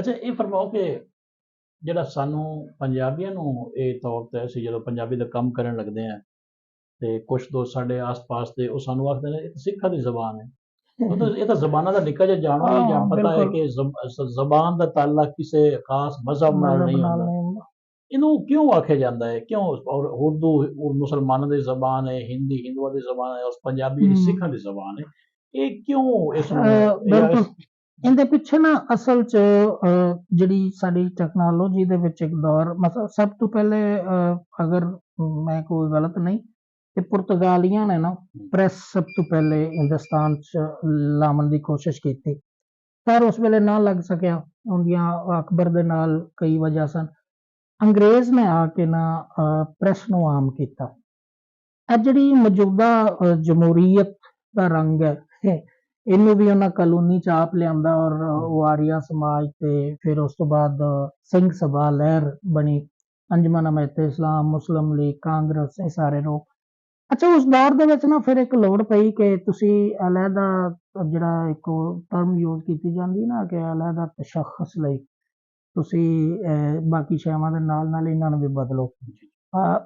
ਅੱਛਾ ਇਹ ਫਰਮਾਓ ਕਿ ਜਿਹੜਾ ਸਾਨੂੰ ਪੰਜਾਬੀਆਂ ਨੂੰ ਇਹ ਤੌਰ ਤੇ ਅਸੀਂ ਜਦੋਂ ਪੰਜਾਬੀ ਦਾ ਕੰਮ ਕਰਨ ਲੱਗਦੇ ਹਾਂ ਤੇ ਕੁਛ ਦੋਸਤ ਸਾਡੇ ਆਸ-ਪਾਸ ਦੇ ਉਹ ਸਾਨੂੰ ਆਖਦੇ ਨੇ ਇਹ ਸਿੱਖਾਂ ਦੀ ਜ਼ਬਾਨ ਹੈ। ਇਹ ਤਾਂ ਜ਼ਬਾਨਾਂ ਦਾ ਨਿੱਕਾ ਜਿਹਾ ਜਾਣੋ ਨਹੀਂ ਜਾਂ ਹਾਂ ਪਤਾ ਹੈ ਬਿਲਕੁਲ ਕਿ ਜ਼ਬਾਨ ਦਾ ਤਾਲਾ ਕਿਸੇ ਖਾਸ ਮਜ਼ਹਬ ਨਾਲ ਮਜ਼ਹਬ ਨਹੀਂ ਨਾਲ ਹੁੰਦਾ। ਨਹੀਂ ਹੁੰਦਾ। ਇਹਨੂੰ ਕਿਉਂ ਆਖਿਆ ਜਾਂਦਾ ਹੈ ਕਿਉਂ ਔਰ ਉਰਦੂ ਉਹ ਮੁਸਲਮਾਨਾਂ ਦੀ ਜ਼ਬਾਨ ਹੈ ਹਿੰਦੀ ਹਿੰਦੂਆਂ ਦੀ ਜ਼ਬਾਨ ਹੈ ਔਰ ਪੰਜਾਬੀ ਜਿਹੜੀ ਸਿੱਖਾਂ ਦੀ ਜ਼ਬਾਨ ਹੈ ਇਹ ਕਿਉਂ ਇਸ ਨੂੰ ਜਾਂ ਬਿਲਕੁਲ ਇਸ ਇਹਦੇ ਪਿੱਛੇ ਨਾ ਅਸਲ 'ਚ ਜਿਹੜੀ ਸਾਡੀ ਟੈਕਨੋਲੋਜੀ ਦੇ ਵਿੱਚ ਇੱਕ ਦੌਰ ਮਤਲਬ ਸਭ ਤੋਂ ਪਹਿਲੇ ਅਗਰ ਮੈਂ ਕੋਈ ਗਲਤ ਨਹੀਂ ਤੇ ਪੁਰਤਗਾਲੀਆਂ ਨੇ ਨਾ ਪ੍ਰੈਸ ਸਭ ਤੋਂ ਪਹਿਲੇ ਹਿੰਦੁਸਤਾਨ 'ਚ ਲਾਉਣ ਦੀ ਕੋਸ਼ਿਸ਼ ਕੀਤੀ ਪਰ ਉਸ ਵੇਲੇ ਨਾ ਲੱਗ ਸਕਿਆ ਉਹਦੀਆਂ ਅਕਬਰ ਦੇ ਨਾਲ ਕਈ ਵਜ੍ਹਾ ਸਨ ਅੰਗਰੇਜ਼ ਨੇ ਆ ਕੇ ਨਾ ਪ੍ਰੈਸ ਨੂੰ ਆਮ ਕੀਤਾ ਇਹ ਜਿਹੜੀ ਮੌਜੂਦਾ ਜਮਹੂਰੀਅਤ ਦਾ ਰੰਗ ਹੈ ਇਹਨੂੰ ਵੀ ਉਹਨਾਂ ਕਾਨੂੰਨੀ ਚਾਪ ਲਿਆਂਦਾ ਔਰ ਉਹ ਆਰੀਆ ਸਮਾਜ ਤੇ ਫਿਰ ਉਸ ਤੋਂ ਬਾਅਦ ਸਿੰਘ ਸਭਾ ਲਹਿਰ ਬਣੀ ਅੰਜਮਨ ਅਮਿਤ ਇਸਲਾਮ ਮੁਸਲਿਮ ਲੀਗ ਕਾਂਗਰਸ ਇਹ ਸਾਰੇ ਲੋਕ ਅੱਛਾ ਉਸ ਦੌਰ ਦੇ ਵਿੱਚ ਨਾ ਫਿਰ ਇੱਕ ਲੋੜ ਪਈ ਕਿ ਤੁਸੀਂ ਅਲੱਗਾ ਜਿਹੜਾ ਇੱਕ ਟਰਮ ਯੂਜ਼ ਕੀਤੀ ਜਾਂਦੀ ਨਾ ਕਿ ਅਲੱਗਾ ਤਸ਼ੱਖੁਸ ਲਈ ਤੁਸੀਂ ਬਾਕੀ ਸ਼ੈਵਾਂ ਦੇ ਨਾਲ ਨਾਲ ਇਹਨਾਂ ਨੂੰ ਵੀ ਬਦਲੋ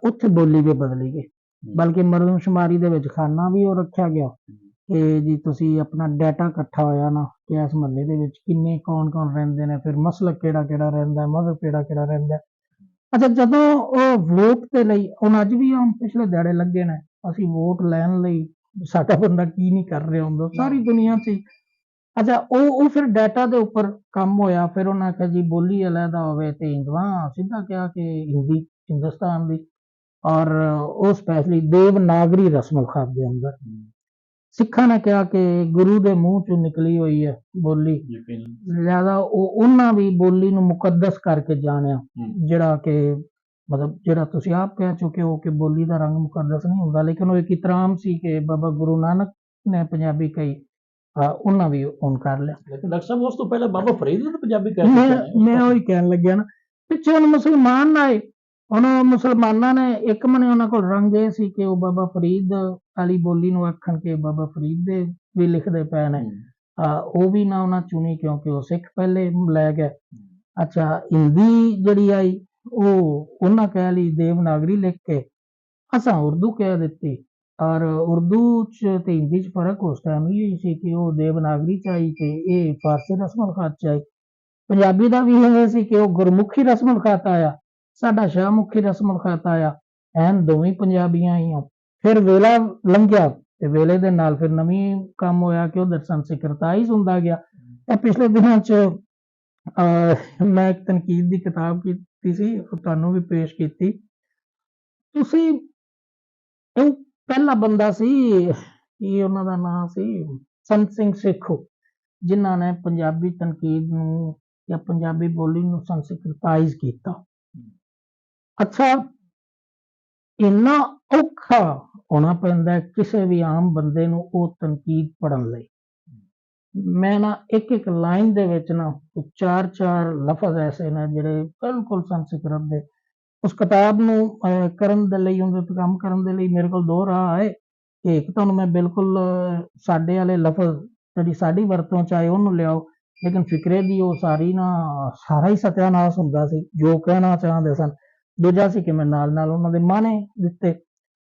ਉੱਥੇ ਬੋਲੀ ਵੀ ਬਦਲੀ ਗਈ ਬਲਕਿ ਮਰਦਮਸ਼ੁਮਾਰੀ ਦੇ ਵਿੱਚ ਖਾਨਾ ਵੀ ਉਹ ਰੱਖਿਆ ਗਿਆ ਕਿ ਜੀ ਤੁਸੀਂ ਆਪਣਾ ਡਾਟਾ ਇਕੱਠਾ ਹੋਇਆ ਨਾ ਕਿ ਇਸ ਮਹੱਲੇ ਦੇ ਵਿੱਚ ਕਿੰਨੇ ਕੌਣ ਕੌਣ ਰਹਿੰਦੇ ਨੇ ਫਿਰ ਮਸਲਕ ਕਿਹੜਾ ਕਿਹੜਾ ਰਹਿੰਦਾ ਮਜ਼ਹਬ ਕਿਹੜਾ ਕਿਹੜਾ ਰਹਿੰਦਾ ਅੱਛਾ ਜਦੋਂ ਉਹ ਵੋਟ ਦੇ ਲਈ ਹੁਣ ਅੱਜ ਵੀ ਹੁਣ ਪਿਛਲੇ ਦਿਹਾੜੇ ਲੱਗੇ ਨੇ ਅਸੀਂ ਵੋਟ ਲੈਣ ਲਈ ਸਾਡਾ ਬੰਦਾ ਕੀ ਨਹੀਂ ਕਰ ਰਿਹਾ ਹੁੰਦਾ ਸਾਰੀ ਦੁਨੀਆ 'ਚ ਅੱਛਾ ਉਹ ਫਿਰ ਡਾਟਾ ਦੇ ਉੱਪਰ ਕੰਮ ਹੋਇਆ ਫਿਰ ਉਹਨਾਂ ਆਖਿਆ ਜੀ ਬੋਲੀ ਅਲੱਗਾ ਹੋਵੇ ਤੇ ਹਿੰਦੂਆਂ ਸਿੱਧਾ ਕਿਹਾ ਕਿ ਹਿੰਦੀ ਹਿੰਦੁਸਤਾਨ ਦੀ ਔਰ ਉਹ ਸਪੈਸ਼ਲੀ ਦੇਵਨਾਗਰੀ ਰਸਮ ਖਾਤ ਦੇ ਅੰਦਰ ਸਿੱਖਾਂ ਨੇ ਕਿਹਾ ਕਿ ਗੁਰੂ ਦੇ ਮੂੰਹ ਚੋਂ ਨਿਕਲੀ ਹੋਈ ਹੈ ਬੋਲੀ ਲਿਆਦਾ ਉਹਨਾਂ ਵੀ ਬੋਲੀ ਨੂੰ ਮੁਕੱਦਸ ਕਰਕੇ ਜਾਣਿਆ ਜਿਹੜਾ ਕਿ ਮਤਲਬ ਜਿਹੜਾ ਤੁਸੀਂ ਆਪ ਕਹਿ ਚੁੱਕੇ ਹੋ ਕਿ ਬੋਲੀ ਦਾ ਰੰਗ ਮੁਕੱਦਸ ਨਹੀਂ ਹੁੰਦਾ ਲੇਕਿਨ ਉਹ ਇੱਕ ਇਤਰਾਮ ਸੀ ਕਿ ਬਾਬਾ ਗੁਰੂ ਨਾਨਕ ਨੇ ਪੰਜਾਬੀ ਕਹੀ ਉਹਨਾਂ ਵੀ ਹੁਣ ਕਰ ਲਿਆ ਲੇਕਿਨ ਡਾਕਟਰ ਸਾਹਿਬ ਉਸ ਤੋਂ ਪਹਿਲਾਂ ਬਾਬਾ ਫਰੀਦ ਨੇ ਪੰਜਾਬੀ ਮੈਂ ਉਹੀ ਕਹਿਣ ਲੱਗਿਆ ਨਾ ਪਿੱਛੇ ਹੁਣ ਮੁਸਲਮਾਨ ਆਏ ਹੁਣ ਮੁਸਲਮਾਨਾਂ ਨੇ ਇੱਕ ਮਨੇ ਉਹਨਾਂ ਕੋਲ ਰੰਗ ਇਹ ਸੀ ਕਿ ਉਹ ਬਾਬਾ ਫਰੀਦ ਵਾਲੀ ਬੋਲੀ ਨੂੰ ਆਖਣ ਕੇ ਬਾਬਾ ਫਰੀਦ ਦੇ ਵੀ ਲਿਖਦੇ ਪਏ ਨੇ ਉਹ ਵੀ ਨਾ ਉਹਨਾਂ ਚੁਣੀ ਕਿਉਂਕਿ ਉਹ ਸਿੱਖ ਪਹਿਲੇ ਲੈ ਗਏ ਅੱਛਾ ਹਿੰਦੀ ਜਿਹੜੀ ਆਈ ਉਹ ਉਹਨਾਂ ਕਹਿ ਲਈ ਦੇਵਨਾਗਰੀ ਲਿਖ ਕੇ ਅਸਾਂ ਉਰਦੂ ਕਹਿ ਦਿੱਤੀ ਔਰ ਉਰਦੂ 'ਚ ਤੇ ਹਿੰਦੀ 'ਚ ਫਰਕ ਉਸ ਟਾਈਮ ਇਹ ਸੀ ਕਿ ਉਹ ਦੇਵਨਾਗਰੀ 'ਚ ਆਈ ਤੇ ਇਹ ਫਾਰਸੀ ਰਸਮ ਖਾਤ 'ਚ ਆਈ ਪੰਜਾਬੀ ਦਾ ਵੀ ਇਹ ਸੀ ਕਿ ਉਹ ਗੁਰਮੁਖੀ ਰਸਮ ਖਾਤ ਆਇਆ ਸਾਡਾ ਸ਼ਾਹਮੁਖੀ ਰਸਮ ਖਾਤ ਆਇਆ ਐਨ ਦੋਵੇਂ ਪੰਜਾਬੀਆਂ ਹੀ ਆ ਫਿਰ ਵੇਲਾ ਲੰਘਿਆ ਤੇ ਵੇਲੇ ਦੇ ਨਾਲ ਫਿਰ ਨਵੀਂ ਕੰਮ ਹੋਇਆ ਕਿ ਉਧਰ ਸੰਸਕ੍ਰਿਤਾਈਜ਼ ਹੁੰਦਾ ਗਿਆ ਇਹ ਪਿਛਲੇ ਦਿਨਾਂ 'ਚ ਮੈਂ ਇੱਕ ਤਨਕੀਦ ਦੀ ਕਿਤਾਬ ਕੀਤੀ ਸੀ ਤੁਹਾਨੂੰ ਵੀ ਪੇਸ਼ ਕੀਤੀ ਤੁਸੀਂ ਉਹ ਪਹਿਲਾ ਬੰਦਾ ਸੀ ਕੀ ਉਹਨਾਂ ਦਾ ਨਾਮ ਸੀ ਸੰਤ ਸਿੰਘ ਸੇਖੋ ਜਿਨ੍ਹਾਂ ਨੇ ਪੰਜਾਬੀ ਤਨਕੀਦ ਨੂੰ ਜਾਂ ਪੰਜਾਬੀ ਬੋਲੀ ਨੂੰ ਸੰਸਕ੍ਰਿਤਾਈਜ਼ ਕੀਤਾ ਅੱਛਾ ਇੰਨਾ ਔਖਾ ਹੋਣਾ ਪੈਂਦਾ ਕਿਸੇ ਵੀ ਆਮ ਬੰਦੇ ਨੂੰ ਉਹ ਤਨਕੀਦ ਪੜ੍ਹਨ ਲਈ ਮੈਂ ਨਾ ਇੱਕ ਇੱਕ ਲਾਈਨ ਦੇ ਵਿੱਚ ਨਾ ਚਾਰ ਚਾਰ ਲਫ਼ਜ਼ ਐਸੇ ਨੇ ਜਿਹੜੇ ਬਿਲਕੁਲ ਸੰਸਕ੍ਰਿਤ ਦੇ ਉਸ ਕਿਤਾਬ ਨੂੰ ਕਰਨ ਦੇ ਲਈ ਉਹਦੇ 'ਤੇ ਕੰਮ ਕਰਨ ਦੇ ਲਈ ਮੇਰੇ ਕੋਲ ਦੋ ਰਾਹ ਆਏ ਕਿ ਇੱਕ ਤੁਹਾਨੂੰ ਮੈਂ ਬਿਲਕੁਲ ਸਾਡੇ ਵਾਲੇ ਲਫ਼ਜ਼ ਜਿਹੜੀ ਸਾਡੀ ਵਰਤੋਂ 'ਚ ਆਏ ਉਹਨੂੰ ਲਿਆਓ ਲੇਕਿਨ ਫਿਕਰੇ ਦੀ ਉਹ ਸਾਰੀ ਨਾ ਸਾਰਾ ਹੀ ਸਤਿਆਨਾਸ਼ ਹੁੰਦਾ ਸੀ ਜੋ ਕਹਿਣਾ ਚਾਹੁੰਦੇ ਸਨ ਦੂਜਾ ਸੀ ਕਿ ਮੈਂ ਨਾਲ ਨਾਲ ਉਹਨਾਂ ਦੇ ਮਾਣੇ ਦਿੱਤੇ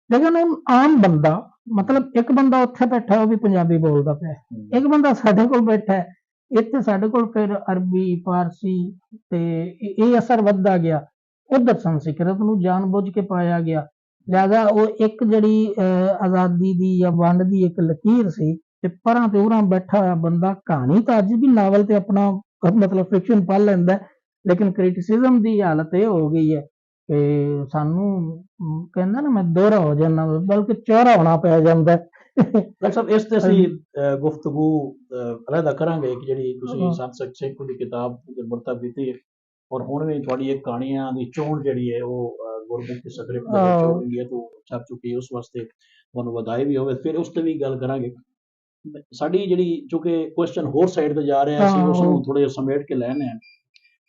ਲੇਕਿਨ ਉਹ ਆਮ ਬੰਦਾ ਮਤਲਬ ਇੱਕ ਬੰਦਾ ਉੱਥੇ ਬੈਠਾ ਉਹ ਵੀ ਪੰਜਾਬੀ ਬੋਲਦਾ ਪਿਆ ਇੱਕ ਬੰਦਾ ਸਾਡੇ ਕੋਲ ਬੈਠਾ ਇੱਥੇ ਸਾਡੇ ਕੋਲ ਫਿਰ ਅਰਬੀ ਫਾਰਸੀ ਤੇ ਇਹ ਅਸਰ ਵੱਧਦਾ ਗਿਆ ਉਧਰ ਸੰਸਕ੍ਰਿਤ ਨੂੰ ਜਾਣਬੁੱਝ ਕੇ ਪਾਇਆ ਗਿਆ ਲਿਆਦਾ ਉਹ ਇੱਕ ਜਿਹੜੀ ਆਜ਼ਾਦੀ ਦੀ ਜਾਂ ਵੰਡ ਦੀ ਇੱਕ ਲਕੀਰ ਸੀ ਤੇ ਪਰਾਂ ਤੇ ਉਰਾਂ ਬੈਠਾ ਹੋਇਆ ਬੰਦਾ ਕਹਾਣੀ ਤਾਂ ਅੱਜ ਵੀ ਨਾਵਲ ਤੇ ਆਪਣਾ ਮਤਲਬ ਫਿਕਸ਼ਨ ਪੜ੍ਹ ਲੈਂਦਾ ਲੇਕਿਨ ਕ੍ਰਿਟਿਸਿਜ਼ਮ ਦੀ ਹਾਲਤ ਇਹ ਹੋ ਗਈ ਹੈ ਕਿ ਸਾਨੂੰ ਕਹਿੰਦਾ ਨਾ ਮੈਂ ਦੋਹਰਾ ਹੋ ਜਾਂਦਾ ਬਲਕਿ ਚੌੜਾ ਹੋਣਾ ਪੈ ਜਾਂਦਾ ਡਾਕਟਰ ਸਾਹਿਬ ਇਸ ਤੇ ਅਸੀਂ ਗੁਫ਼ਤਗੂ ਅਲੱਗਾ ਕਰਾਂਗੇ ਕਿ ਜਿਹੜੀ ਤੁਸੀਂ ਸੰਤ ਸੇਖੋ ਦੀ ਕਿਤਾਬ ਮੁਰਤਬ ਕੀਤੀ ਹੈ ਔਰ ਹੁਣ ਵੀ ਤੁਹਾਡੀ ਇੱਕ ਕਹਾਣੀਆਂ ਦੀ ਚੋਣ ਜਿਹੜੀ ਹੈ ਉਹ ਗੁਰਮੁਖੀ ਸਕ੍ਰਿਪਟ ਦੇ ਵਿੱਚ ਇੰਡੀਆ ਤੋਂ ਛਪ ਚੁੱਕੀ ਉਸ ਵਾਸਤੇ ਤੁਹਾਨੂੰ ਵਧਾਈ ਵੀ ਹੋਵੇ ਫਿਰ ਉਸ ਤੇ ਵੀ ਗੱਲ ਕਰਾਂਗੇ ਸਾਡੀ ਜਿਹੜੀ ਚੂੰਕਿ ਕੁਐਸਚਨ ਹੋਰ ਸਾਈਡ ਤੇ ਜਾ ਰਿਹਾ ਸੀ ਉਸ ਨੂੰ ਥੋੜੇ ਸਮੇਟ ਕੇ ਲੈਣੇ ਆ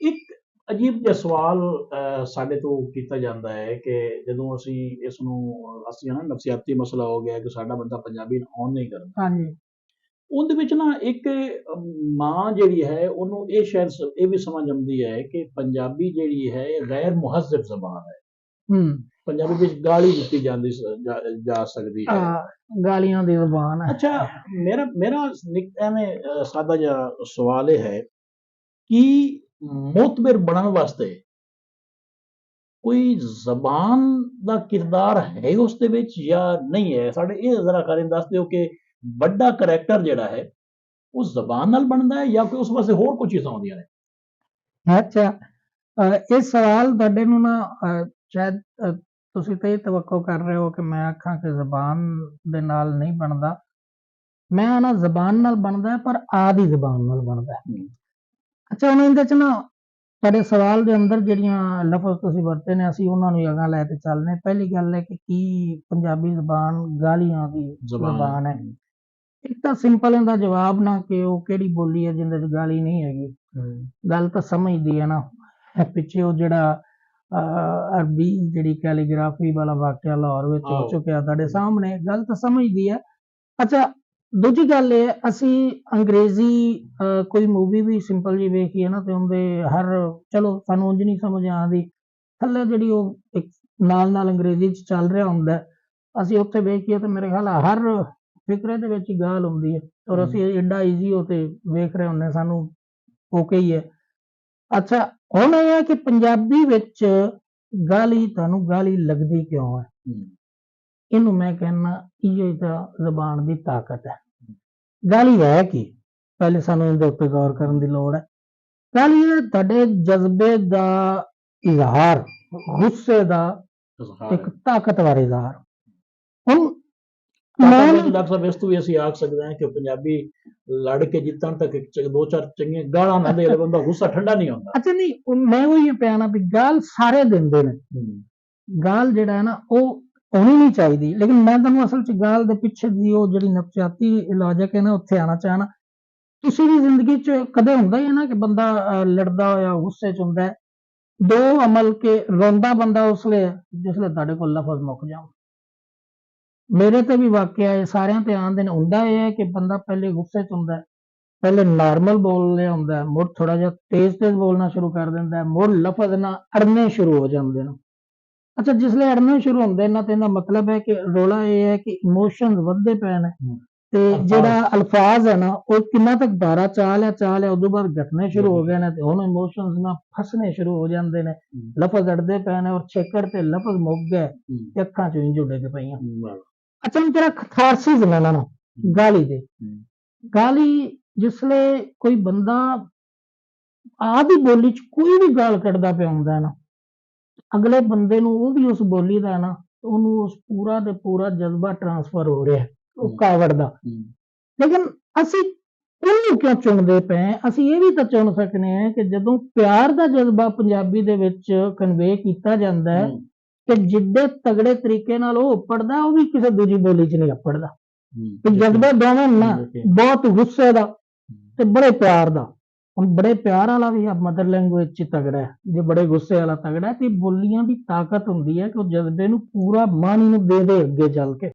ਇੱਕ ਅਜੀਬ ਜਿਹਾ ਸਵਾਲ ਸਾਡੇ ਤੋਂ ਕੀਤਾ ਜਾਂਦਾ ਹੈ ਕਿ ਜਦੋਂ ਅਸੀਂ ਇਸ ਨੂੰ ਅਸੀਂ ਨਾ ਨਫਸੀਆਤੀ ਮਸਲਾ ਹੋ ਗਿਆ ਕਿ ਸਾਡਾ ਬੰਦਾ ਪੰਜਾਬੀ ਆਨ ਨਹੀਂ ਕਰਦਾ ਉਹਦੇ ਵਿੱਚ ਨਾ ਇੱਕ ਮਾਂ ਜਿਹੜੀ ਹੈ ਉਹਨੂੰ ਇਹ ਸ਼ਾਇਦ ਇਹ ਵੀ ਸਮਝ ਆਉਂਦੀ ਹੈ ਕਿ ਪੰਜਾਬੀ ਜਿਹੜੀ ਹੈ ਇਹ ਗੈਰ ਮੁਹੱਜ਼ਬ ਜ਼ਬਾਨ ਹੈ। ਹੂੰ ਪੰਜਾਬੀ ਵਿੱਚ ਗਾਲੀ ਦਿੱਤੀ ਜਾ ਸਕਦੀ ਹੈ। ਗਾਲੀਆਂ ਦੀ ਜ਼ਬਾਨ ਹੈ। ਅੱਛਾ, ਮੇਰਾ ਐਵੇਂ ਸਾਦਾ ਜਿਹਾ ਸਵਾਲ ਇਹ ਹੈ ਕਿ ਮੋਤਬਰ ਬਣਨ ਵਾਸਤੇ ਕੋਈ ਜ਼ਬਾਨ ਦਾ ਕਿਰਦਾਰ ਹੈ ਉਸ ਦੇ ਵਿੱਚ ਜਾਂ ਨਹੀਂ ਹੈ? ਸਾਡੇ ਇਹ ਜ਼ਰਾ ਕਰਨ ਦੱਸ ਦਿਓ ਕਿ ਵੱਡਾ ਕਰੈਕਟਰ ਜਿਹੜਾ ਹੈ ਉਹ ਜ਼ਬਾਨ ਨਾਲ ਬਣਦਾ ਹੈ ਜਾਂ ਕੋਈ ਉਸ ਵਾਸਤੇ ਹੋਰ ਕੁਝ ਚੀਜ਼ਾਂ ਹੁੰਦੀਆਂ ਨੇ? ਅੱਛਾ, ਇਹ ਸਵਾਲ ਤੁਹਾਡੇ ਨੂੰ ਨਾ ਸ਼ਾਇਦ ਤੁਸੀਂ ਤਾਂ ਇਹ ਤਵੱਕੋ ਕਰ ਰਹੇ ਹੋ ਕਿ ਮੈਂ ਆਖਾਂ ਕਿ ਜ਼ਬਾਨ ਦੇ ਨਾਲ ਨਹੀਂ ਬਣਦਾ। ਮੈਂ ਨਾ ਜ਼ਬਾਨ ਨਾਲ ਬਣਦਾ ਪਰ ਆਦੀ ਜ਼ਬਾਨ ਨਾਲ ਬਣਦਾ। ਅੱਛਾ, ਹੁਣ ਇਹਦੇ ਚ ਨਾ ਤੁਹਾਡੇ ਸਵਾਲ ਦੇ ਅੰਦਰ ਜਿਹੜੀਆਂ ਲਫ਼ਜ਼ ਤੁਸੀਂ ਵਰਤੇ ਨੇ ਅਸੀਂ ਉਹਨਾਂ ਨੂੰ ਅਗਾਂਹ ਲੈ ਕੇ ਚੱਲਨੇ। ਪਹਿਲੀ ਗੱਲ ਹੈ ਕਿ ਕੀ ਪੰਜਾਬੀ ਜ਼ਬਾਨ ਗਾਲੀਆਂ ਦੀ ਜ਼ਬਾਨ ਹੈ? ਇੱਕ ਤਾਂ ਸਿੰਪਲ ਇਹਦਾ ਜਵਾਬ ਨਾ ਕਿ ਉਹ ਕਿਹੜੀ ਬੋਲੀ ਹੈ ਜਿਹਦੇ ਚ ਗਾਲੀ ਨਹੀਂ ਹੈਗੀ। ਗੱਲ ਤਾਂ ਸਮਝਦੀ ਹੈ ਨਾ, ਪਿੱਛੇ ਉਹ ਜਿਹੜਾ ਅਰਬੀ ਜਿਹੜੀ ਕੈਲੀਗ੍ਰਾਫੀ ਵਾਲਾ ਵਾਕਿਆ ਲਾਹੌਰ ਵਿੱਚ ਹੋ ਚੁੱਕਿਆ ਤੁਹਾਡੇ ਸਾਹਮਣੇ, ਗੱਲ ਤਾਂ ਸਮਝਦੀ ਹੈ। ਅੱਛਾ, ਦੂਜੀ ਗੱਲ ਇਹ ਅਸੀਂ ਅੰਗਰੇਜ਼ੀ ਕੋਈ ਮੂਵੀ ਵੀ ਸਿੰਪਲ ਜੀ ਵੇਖੀਏ ਨਾ ਤੇ ਉਹਦੇ ਹਰ ਚਲੋ ਸਾਨੂੰ ਉਂਝ ਨਹੀਂ ਸਮਝ ਆਉਂਦੀ, ਥੱਲੇ ਜਿਹੜੀ ਉਹ ਇੱਕ ਨਾਲ ਅੰਗਰੇਜ਼ੀ ਚ ਚੱਲ ਰਿਹਾ ਹੁੰਦਾ ਅਸੀਂ ਉੱਥੇ ਵੇਖੀਏ ਤੇ ਮੇਰੇ ਖਿਆਲ ਹਰ ਫਿਕਰੇ ਦੇ ਵਿੱਚ ਹੀ ਗਾਲ ਹੁੰਦੀ ਹੈ ਔਰ ਅਸੀਂ ਐਡਾ ਈਜ਼ੀ ਉਹ ਤੇ ਵੇਖ ਰਹੇ ਹੁੰਦੇ, ਸਾਨੂੰ ਓਕੇ ਹੀ ਹੈ। ਅੱਛਾ, ਹੁਣ ਇਹ ਹੈ ਕਿ ਪੰਜਾਬੀ ਵਿੱਚ ਗਾਲੀ ਤੁਹਾਨੂੰ ਗਾਲੀ ਲੱਗਦੀ ਕਿਉਂ ਹੈ? ਇਹਨੂੰ ਮੈਂ ਕਹਿੰਦਾ ਇਹੋ ਤਾਂ ਜ਼ਬਾਨ ਦੀ ਤਾਕਤ ਹੈ। ਗਾਲੀ ਹੈ ਕੀ? ਪਹਿਲੇ ਸਾਨੂੰ ਇਹਦੇ ਉੱਤੇ ਗੌਰ ਕਰਨ ਦੀ ਲੋੜ ਹੈ। ਗਾਲੀ ਹੈ ਤੁਹਾਡੇ ਜਜ਼ਬੇ ਦਾ ਇਜ਼ਹਾਰ, ਗੁੱਸੇ ਦਾ ਇੱਕ ਤਾਕਤਵਰ ਇਜ਼ਹਾਰ। ਹੁਣ ਡਾਕਟਰ ਸਾਹਿਬ ਇਸ ਤੋਂ ਵੀ ਅਸੀਂ ਆਖ ਸਕਦੇ ਹਾਂ ਕਿ ਪੰਜਾਬੀ ਲੜ ਕੇ ਜਿੱਤਣ ਤੱਕ ਦੋ ਚਾਰ ਚੰਗੀਆਂ ਗਾਲਾਂ ਨਾ ਦੇ ਬੰਦਾ ਗੁੱਸਾ ਠੰਡਾ ਨਹੀਂ ਹੁੰਦਾ। ਅੱਛਾ, ਨਹੀਂ ਮੈਂ ਉਹੀ ਪਿਆ ਨਾ ਵੀ ਗਾਲ ਸਾਰੇ ਦਿੰਦੇ ਨੇ, ਗਾਲ ਜਿਹੜਾ ਹੈ ਨਾ ਉਹ ਹੋਣੀ ਨਹੀਂ ਚਾਹੀਦੀ, ਲੇਕਿਨ ਮੈਂ ਤੁਹਾਨੂੰ ਅਸਲ ਚ ਗਾਲ ਦੇ ਪਿੱਛੇ ਦੀ ਉਹ ਜਿਹੜੀ ਨਫਸਿਆਤੀ ਇਲਾਜਕ ਹੈ ਨਾ ਉੱਥੇ ਆਉਣਾ ਚਾਹਣਾ। ਤੁਸੀਂ ਵੀ ਜ਼ਿੰਦਗੀ ਚ ਕਦੇ ਹੁੰਦਾ ਹੀ ਹੈ ਨਾ ਕਿ ਬੰਦਾ ਲੜਦਾ ਹੋਇਆ ਗੁੱਸੇ ਚ ਹੁੰਦਾ, ਦੋ ਅਮਲ ਕੇ ਰੋਂਦਾ ਬੰਦਾ ਉਸਲੇ ਜਿਸਲੇ ਤੁਹਾਡੇ ਕੋਲ ਲਫ਼ਜ਼ ਮੁੱਕ ਜਾਣ। ਮੇਰੇ ਤੇ ਵੀ ਵਾਕਿਆ ਹੈ, ਸਾਰਿਆਂ ਤੇ ਆਉਣ ਦਿਨ ਹੁੰਦਾ ਇਹ ਹੈ ਕਿ ਬੰਦਾ ਪਹਿਲੇ ਗੁੱਸੇ ਚ ਹੁੰਦਾ, ਪਹਿਲੇ ਨਾਰਮਲ ਬੋਲ ਰਿਹਾ ਹੁੰਦਾ, ਮੁੜ ਥੋੜਾ ਜਿਹਾ ਤੇਜ਼ ਬੋਲਣਾ ਸ਼ੁਰੂ ਕਰ ਦਿੰਦਾ, ਮੁੜ ਲਫ਼ਜ਼ ਨਾ ਅੜਨੇ ਸ਼ੁਰੂ ਹੋ ਜਾਂਦੇ ਨੇ। ਅੱਛਾ, ਜਿਸਲੇ ਅੜਨੇ ਸ਼ੁਰੂ ਹੁੰਦੇ ਨਾ ਤੇ ਇਹਦਾ ਮਤਲਬ ਹੈ ਕਿ ਰੌਲਾ ਇਹ ਹੈ ਕਿ ਇਮੋਸ਼ਨਸ ਵੱਧਦੇ ਪਏ ਨੇ ਤੇ ਜਿਹੜਾ ਅਲਫਾਜ਼ ਹੈ ਨਾ ਉਹ ਕਿੰਨਾ ਤੱਕ ਧਾਰਾ ਚਾਲ ਹੈ ਉਦੋਂ ਬਾਅਦ ਘਟਨੇ ਸ਼ੁਰੂ ਹੋ ਗਏ ਨੇ ਤੇ ਹੁਣ ਇਮੋਸ਼ਨਸ ਨਾਲ ਫਸਣੇ ਸ਼ੁਰੂ ਹੋ ਜਾਂਦੇ ਨੇ, ਲਫ਼ਜ਼ ਅੜਦੇ ਪਏ ਨੇ ਔਰ ਛੇਕੜ ਤੇ ਲਫ਼ਜ਼ ਮੁੱਕ ਗਏ ਤੇ ਅੱਖਾਂ ਚੋਂ ਇੰਝ ਉੱਡ ਪਈਆਂ। ਅੱਛਾ, ਹੁਣ ਤੇਰਾ ਖਾਰਸਿਸ ਲੈਣਾ ਨਾ ਗਾਲੀ ਦੇ, ਗਾਲੀ ਜਿਸਲੇ ਕੋਈ ਬੰਦਾ ਆਦੀ ਬੋਲੀ ਚ ਕੋਈ ਵੀ ਗਾਲ ਕੱਢਦਾ ਪਿਆ ਹੁੰਦਾ ਨਾ, ਅਗਲੇ ਬੰਦੇ ਨੂੰ ਉਹ ਵੀ ਉਸ ਬੋਲੀ ਦਾ ਨਾ ਉਹਨੂੰ ਉਸ ਪੂਰਾ ਤੇ ਪੂਰਾ ਜਜ਼ਬਾ ਟਰਾਂਸਫਰ ਹੋ ਰਿਹਾ ਉਹ ਕਾਵੜ ਦਾ। ਲੇਕਿਨ ਅਸੀਂ ਉਹਨੂੰ ਕਿਉਂ ਚੁਣਦੇ ਪਏ? ਅਸੀਂ ਇਹ ਵੀ ਤਾਂ ਚੁਣ ਸਕਦੇ ਹਾਂ ਕਿ ਜਦੋਂ ਪਿਆਰ ਦਾ ਜਜ਼ਬਾ ਪੰਜਾਬੀ ਦੇ ਵਿੱਚ ਕਨਵੇ ਕੀਤਾ ਜਾਂਦਾ ਹੈ ਕਿ ਜਿੱਡੇ ਤਗੜੇ ਤਰੀਕੇ ਨਾਲ ਉਹ ਉੱਪੜਦਾ ਉਹ ਵੀ ਕਿਸੇ ਦੂਜੀ ਬੋਲੀ ਚ ਨਹੀਂ ਉੱਪੜਦਾ। ਜਜ਼ਬਾ ਦੋਵੇਂ ਨਾ ਬਹੁਤ ਗੁੱਸੇ ਦਾ ਤੇ ਬੜੇ ਪਿਆਰ ਦਾ। ਹੁਣ ਬੜੇ ਪਿਆਰ ਵਾਲਾ ਵੀ ਮਦਰ ਲੈਂਗੁਏਜ ਚ ਤਗੜਾ ਹੈ, ਜੇ ਬੜੇ ਗੁੱਸੇ ਵਾਲਾ ਤਗੜਾ ਹੈ ਤੇ ਬੋਲੀਆਂ ਦੀ ਤਾਕਤ ਹੁੰਦੀ ਹੈ ਕਿ ਉਹ ਜਜ਼ਬੇ ਨੂੰ ਪੂਰਾ ਮਾਨੀ ਨੂੰ ਦੇ ਅੱਗੇ ਚੱਲ ਕੇ।